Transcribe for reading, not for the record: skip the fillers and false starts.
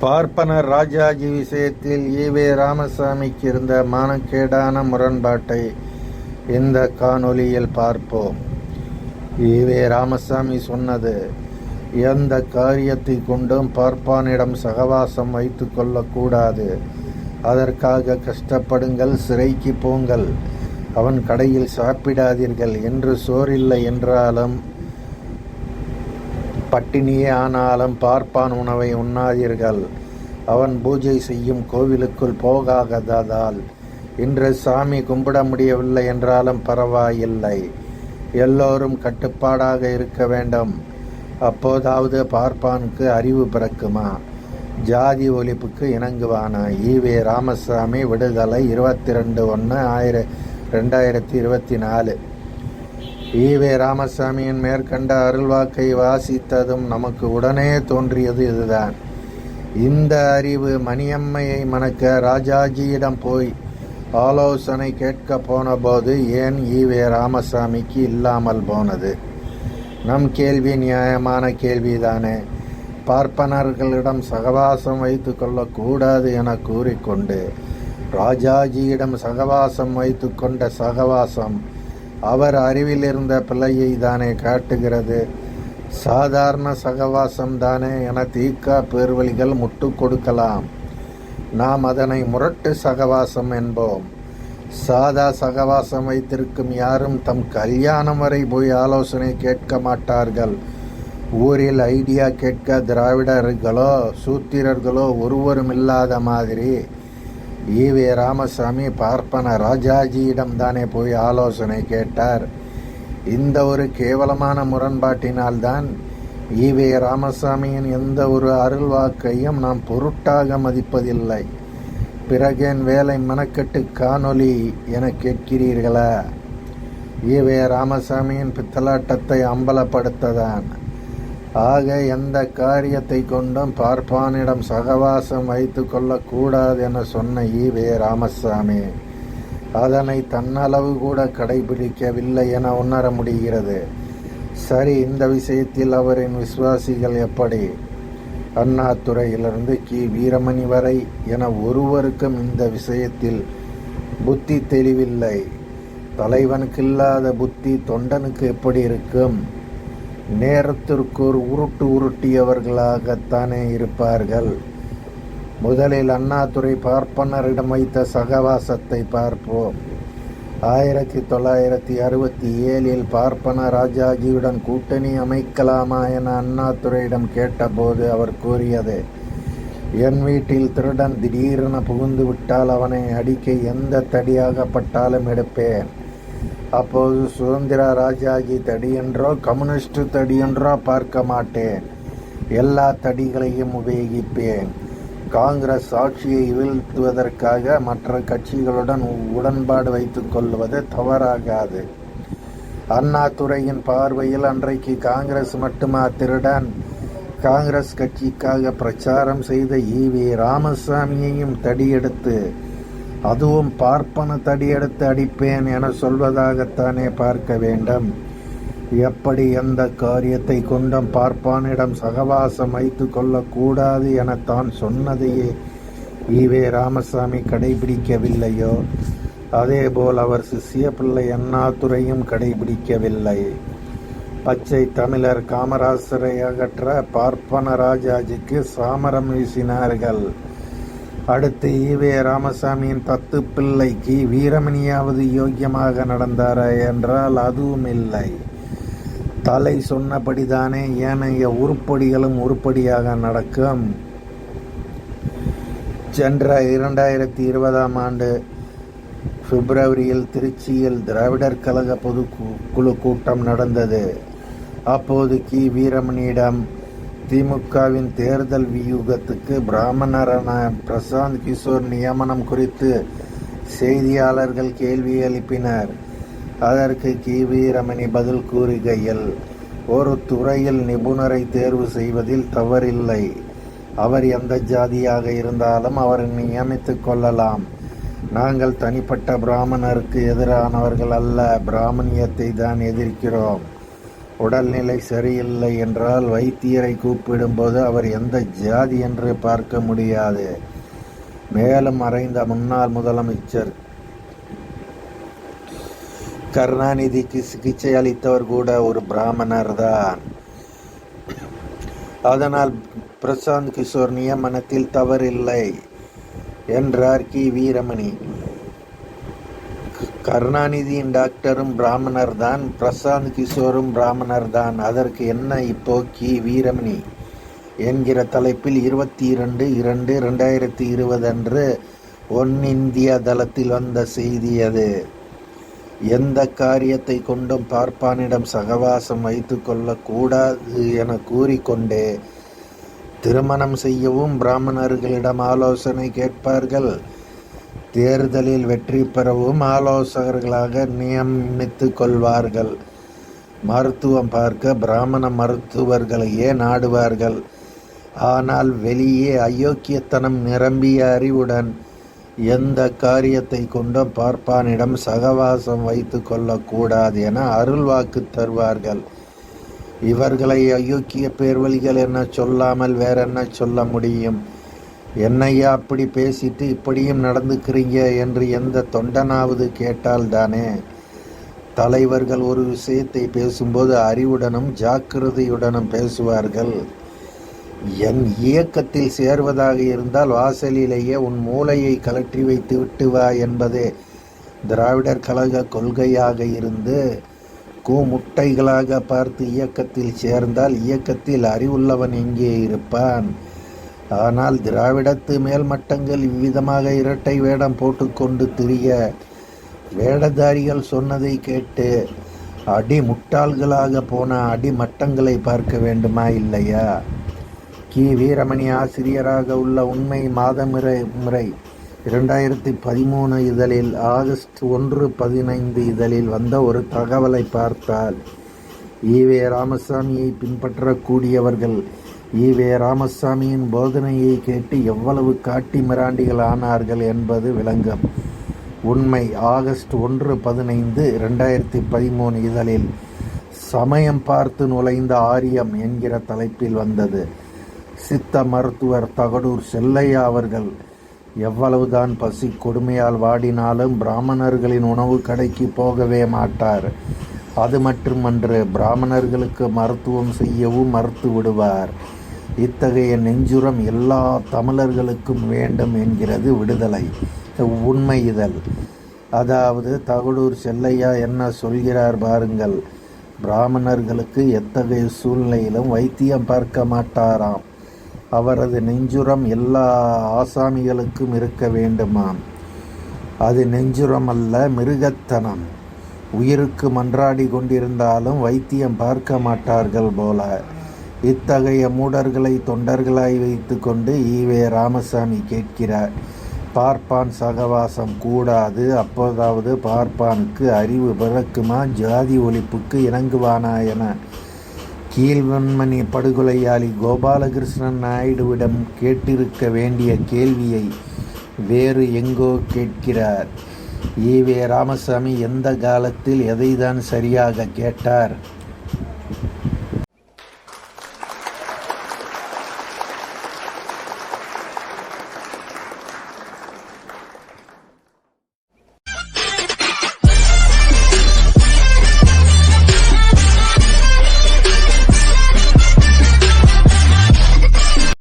பார்ப்பனர் ராஜாஜி விஷயத்தில் ஈ.வே. ராமசாமிக்கு இருந்த மானக்கேடான முரண்பாட்டை இந்த காணொளியில் பார்ப்போம். ஈ.வே. ராமசாமி சொன்னது, எந்த காரியத்தை கொண்டும் பார்ப்பானிடம் சகவாசம் வைத்து கொள்ளக்கூடாது. அதற்காக கஷ்டப்படுங்கள், சிறைக்கு போங்கள், அவன் கடையில் சாப்பிடாதீர்கள் என்று. சோறில்லை என்றாலும் பட்டினியே ஆனாலும் பார்ப்பான் உணவை உண்ணாதீர்கள். அவன் பூஜை செய்யும் கோவிலுக்குள் போகாததால் இன்று சாமி கும்பிட முடியவில்லை என்றாலும் பரவாயில்லை. எல்லோரும் கட்டுப்பாடாக இருக்க வேண்டும். அப்போதாவது பார்ப்பானுக்கு அறிவு பிறக்குமா? ஜாதி ஒழிப்புக்கு இணங்குவானா? ஈ.வே. ராமசாமி விடுதலை 22/1/2024. ஈ.வே. ராமசாமியின் மேற்கண்ட அருள்வாக்கை வாசித்ததும் நமக்கு உடனே தோன்றியது இதுதான். இந்த அறிவு மணியம்மையை மணக்க ராஜாஜியிடம் போய் ஆலோசனை கேட்க போன போது ஏன் ஈ.வே. ராமசாமிக்கு இல்லாமல் போனது? நம் கேள்வி நியாயமான கேள்விதானே. பார்ப்பனர்களிடம் சகவாசம் வைத்து கொள்ளக்கூடாது என கூறிக்கொண்டு ராஜாஜியிடம் சகவாசம் வைத்து கொண்ட சகவாசம் அவர் அறிவில் இருந்த பிள்ளையை தானே காட்டுகிறது. சாதாரண சகவாசம் தானே என தீக்கா பேர்வழிகள் முட்டு கொடுக்கலாம். நாம் அதனை முரட்டு சகவாசம் என்போம். சாதா சகவாசம் வைத்திருக்கும் யாரும் தம் கல்யாணம் வரை போய் ஆலோசனை கேட்க மாட்டார்கள். ஊரில் ஐடியா கேட்க திராவிடர்களோ சூத்திரர்களோ ஒருவரும் இல்லாத மாதிரி ஈ.வே. ராமசாமி பார்ப்பன ராஜாஜியிடம் தானே போய் ஆலோசனை கேட்டார். இந்த ஒரு கேவலமான முரண்பாட்டினால்தான் ஈ.வே. ராமசாமியின் எந்த ஒரு அருள்வாக்கையும் நாம் பொருட்டாக மதிப்பதில்லை. பிறகேன் வேலை மனக்கட்டு காணொளி என கேட்கிறீர்களா? ஈ.வே. ராமசாமியின் பித்தலாட்டத்தை அம்பலப்படுத்ததான். ஆக எந்த காரியத்தை கொண்டும் பார்ப்பானிடம் சகவாசம் வைத்து கொள்ளக்கூடாது என சொன்ன ஈ.வே. ராமசாமி அதனை தன்னளவு கூட கடைபிடிக்கவில்லை என உணர முடிகிறது. சரி, இந்த விஷயத்தில் அவரின் விசுவாசிகள் எப்படி? அண்ணாதுரையிலிருந்து கி. வீரமணி வரை என ஒருவருக்கும் இந்த விஷயத்தில் புத்தி தெளிவில்லை. தலைவனுக்கு இல்லாத புத்தி தொண்டனுக்கு எப்படி இருக்கும்? நேரத்திற்கு ஒரு உருட்டியவர்களாகத்தானே இருப்பார்கள். முதலில் அண்ணாதுரை பார்ப்பனரிடம் வைத்த சகவாசத்தை பார்ப்போம். 1967 பார்ப்பன ராஜாஜியுடன் கூட்டணி அமைக்கலாமா என அண்ணாதுரையிடம் கேட்டபோது அவர் கூறியது, என் வீட்டில் திருடன் திடீரென புகுந்து விட்டால் அவனை அடிக்க எந்த தடியாகப்பட்டாலும் எடுப்பேன். அப்போது சுதந்திர ராஜாஜி தடியென்றோ கம்யூனிஸ்ட் தடியென்றோ பார்க்க மாட்டேன். எல்லா தடிகளையும் உபயோகிப்பேன். காங்கிரஸ் ஆட்சியை வீழ்த்துவதற்காக மற்ற கட்சிகளுடன் உடன்பாடு வைத்துக் கொள்வது தவறாகாது. அண்ணாதுரையின் பார்வையில் அன்றைக்கு காங்கிரஸ் மட்டுமா திருடன்? காங்கிரஸ் கட்சிக்காக பிரச்சாரம் செய்த ஈ.வே. ராமசாமியையும் தடியெடுத்து, அதுவும் பார்ப்பன தடியெடுத்து அடிப்பேன் என சொல்வதாகத்தானே பார்க்க வேண்டும். எப்படி எந்த காரியத்தை கொண்டும் பார்ப்பானிடம் சகவாசம் வைத்து கொள்ளக்கூடாது என தான் சொன்னதையே ஈ.வே. ராமசாமி கடைபிடிக்கவில்லையோ அதேபோல் அவர் சிஷ்ய பிள்ளை அண்ணாதுரையும் கடைபிடிக்கவில்லை. பச்சை தமிழர் காமராசரை அகற்ற பார்ப்பன ராஜாஜிக்கு சாமரம் வீசினார்கள். அடுத்து ஈ.வே. ராமசாமியின் 10 பிள்ளைக்கு வீரமணியாவது யோக்கியமாக நடந்தாரா என்றால் அதுவும் இல்லை. தலை சொன்னபடிதானே ஏனைய உருப்படிகளும் உருப்படியாக நடக்கும். சென்ற 2020 பிப்ரவரியில் திருச்சியில் திராவிடர் கழக பொதுக்குழு கூட்டம் நடந்தது. அப்போது கி. வீரமணியிடம் திமுகவின் தேர்தல் வியூகத்துக்கு பிராமணரான பிரசாந்த் கிஷோர் நியமனம் குறித்து செய்தியாளர்கள் கேள்வி எழுப்பினர். அதற்கு கி. வீரமணி பதில் கூறுகையில், ஒரு துறையில் நிபுணரை தேர்வு செய்வதில் தவறில்லை. அவர் எந்த ஜாதியாக இருந்தாலும் அவரை நியமித்துக் கொள்ளலாம். நாங்கள் தனிப்பட்ட பிராமணருக்கு எதிரானவர்கள் அல்ல, பிராமணியத்தை தான் எதிர்க்கிறோம். உடல்நிலை சரியில்லை என்றால் வைத்தியரை கூப்பிடும்போது அவர் எந்த ஜாதி என்று பார்க்க முடியாது. மேலும் மறைந்த முன்னாள் முதலமைச்சர் கருணாநிதிக்கு சிகிச்சை அளித்தவர் கூட ஒரு பிராமணர் தான். அதனால் பிரசாந்த் கிஷோர் நியமனத்தில் தவறில்லை என்றார் கி. வீரமணி. கருணாநிதியின் டாக்டரும் பிராமணர் தான், பிரசாந்த் கிஷோரும் பிராமணர் தான். அதற்கு என்ன இப்போ கி. வீரமணி என்கிற தலைப்பில் 22/2/2020 அன்று ஒன் இந்தியா தளத்தில் வந்த செய்தி அது. எந்த காரியத்தை கொண்டும் பார்ப்பானிடம் சகவாசம் வைத்து கொள்ளக்கூடாது என கூறிக்கொண்டே திருமணம் செய்யவும் பிராமணர்களிடம் ஆலோசனை கேட்பார்கள். தேர்தலில் வெற்றி பெறவும் ஆலோசகர்களாக நியமித்து கொள்வார்கள். மருத்துவம் பார்க்க பிராமண மருத்துவர்களையே நாடுவார்கள். ஆனால் வெளியே அயோக்கியத்தனம் நிரம்பிய அறிவுடன் எந்த காரியத்தை கொண்டும் பார்ப்பானிடம் சகவாசம் வைத்து கொள்ளக்கூடாது என அருள்வாக்கு தருவார்கள். இவர்களை அயோக்கிய பேர்வழிகள் என்ன சொல்லாமல் வேறென்ன சொல்ல முடியும்? என்னையா அப்படி பேசிட்டு இப்படியும் நடந்துக்கிறீங்க என்று எந்த தொண்டனாவது கேட்டால் தானே. தலைவர்கள் ஒரு விஷயத்தை பேசும்போது அறிவுடனும் ஜாக்கிரதையுடனும் பேசுவார்கள். என் இயக்கத்தில் சேர்வதாக இருந்தால் வாசலிலேயே உன் மூளையை கலற்றி வைத்து விட்டு வா என்பதே திராவிடர் கழக கொள்கையாக இருந்து முட்டைகளாக பார்த்து இயக்கத்தில் சேர்ந்தால் இயக்கத்தில் அறிவுள்ளவன் எங்கே இருப்பான்? ஆனால் திராவிடத்து மேல்மட்டங்கள் இவ்விதமாக இரட்டை வேடம் போட்டுக்கொண்டு திரிய வேடதாரிகள் சொன்னதை கேட்டு அடி முட்டாள்களாக போன அடிமட்டங்களை பார்க்க வேண்டுமா இல்லையா? கி. வீரமணி ஆசிரியராக உள்ள உண்மை மாதமுறை 2013 இதழில் ஆகஸ்ட் 1/15 இதழில் வந்த ஒரு தகவலை பார்த்தால் ஈவே ராமசாமியை பின்பற்றக்கூடியவர்கள் ஈவே ராமசாமியின் போதனையை கேட்டு எவ்வளவு காட்டி மிராண்டிகள் ஆனார்கள் என்பது விளங்கும். உண்மை ஆகஸ்ட் 1/15/2013 இதழில் சமயம் பார்த்து நுழைந்த ஆரியம் என்கிற தலைப்பில் வந்தது. சித்த மருத்துவர் தகடூர் செல்லையா அவர்கள் எவ்வளவுதான் பசி கொடுமையால் வாடினாலும் பிராமணர்களின் உணவு கடைக்கு போகவே மாட்டார். அது மட்டுமன்று, பிராமணர்களுக்கு மருத்துவம் செய்யவும் மறுத்து விடுவார். இத்தகைய நெஞ்சுரம் எல்லா தமிழர்களுக்கும் வேண்டும் என்கிறது விடுதலை உண்மை இதழ். அதாவது தகடூர் செல்லையா என்ன சொல்கிறார் பாருங்கள். பிராமணர்களுக்கு எத்தகைய சூழ்நிலையிலும் வைத்தியம் பார்க்க மாட்டாராம். அவரது நெஞ்சுரம் எல்லா ஆசாமிகளுக்கும் இருக்க வேண்டுமாம். அது நெஞ்சுரம் அல்ல, மிருகத்தனம். உயிருக்கு மன்றாடி கொண்டிருந்தாலும் வைத்தியம் பார்க்க மாட்டார்கள் போல. இத்தகைய மூடர்களை தொண்டர்களாய் வைத்து கொண்டு ஈவே ராமசாமி கேட்கிறார், பார்ப்பான் சகவாசம் கூடாது, அப்போதாவது பார்ப்பானுக்கு அறிவு பிறக்குமா, ஜாதி ஒழிப்புக்கு இணங்குவானா என கீழ்வன்மணி படுகொலையாளி கோபாலகிருஷ்ணன் நாயுடுவிடம் கேட்டிருக்க வேண்டிய கேள்வியை வேறு எங்கோ கேட்கிறார். ஈவே ராமசாமி எந்த காலத்தில் எதைதான் சரியாக கேட்டார்?